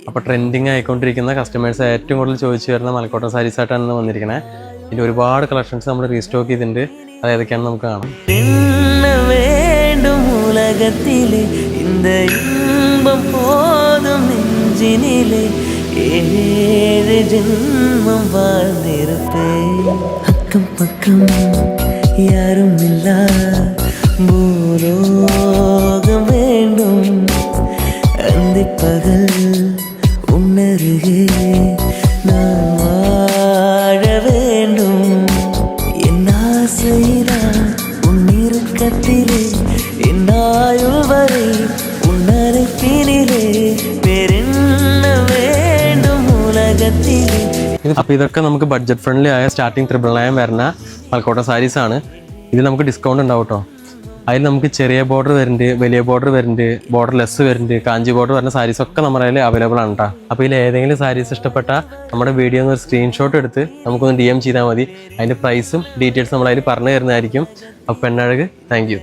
അപ്പോൾ trending ആയിക്കൊണ്ടിരിക്കുന്ന customers ഏറ്റവും കൂടുതൽ ചോദിച്ചു വരുന്ന മലക്കോട്ടൻ സാരീസ് ആയിട്ടാണ് വന്നിരിക്കുന്നത്. ഇതിൽ ഒരുപാട് കളക്ഷൻസ് നമ്മൾ റീസ്റ്റോക്ക് ചെയ്തിട്ടുണ്ട്. അത് ഏതൊക്കെയാണെന്ന് നമുക്ക് കാണാം. உலகத்திலே இந்த இன்பம் போதும் நெஞ்சினிலே ஏழு ஜென்மம் வாழ்ந்திருப்பேன். அக்கம் பக்கம் யாரும் இல்லா பூலோகம் வேண்டும். அந்த பகல் உன்னருகே நான் வாழ வேண்டும். என் ஆசைதான் உன் இறுக்கத்திலே என்னாயுள் வரை உன்னரைப்பினிலே வேறென்ன வேண்டும் உலகத்திலே. അപ്പോൾ ഇതൊക്കെ നമുക്ക് ബഡ്ജറ്റ് ഫ്രണ്ട്ലി ആയ സ്റ്റാർട്ടിങ് 999 വരുന്ന മലക്കോട്ടൻ സാരീസ് ആണ്. ഇത് നമുക്ക് ഡിസ്കൗണ്ട് ഉണ്ടാവും കേട്ടോ. അതിൽ നമുക്ക് ചെറിയ ബോർഡർ വരുന്നുണ്ട്, വലിയ ബോർഡർ വരുന്നുണ്ട്, ബോർഡർ ലെസ് വരുന്നുണ്ട്, കാഞ്ചി ബോർഡർ വരുന്ന സാരീസ് ഒക്കെ നമ്മുടെ കയ്യിൽ അവൈലബിൾ ആണ് കേട്ടോ. അപ്പോൾ ഇതിൽ ഏതെങ്കിലും സാരീസ് ഇഷ്ടപ്പെട്ടാൽ നമ്മുടെ വീഡിയോ ഒന്ന് സ്ക്രീൻഷോട്ട് എടുത്ത് നമുക്കൊന്ന് DM ചെയ്താൽ മതി. അതിൻ്റെ പ്രൈസും ഡീറ്റെയിൽസ് നമ്മൾ അതിൽ പറഞ്ഞു തരുന്നതായിരിക്കും. അപ്പോൾ പെണ്ണഴക്, താങ്ക് യു.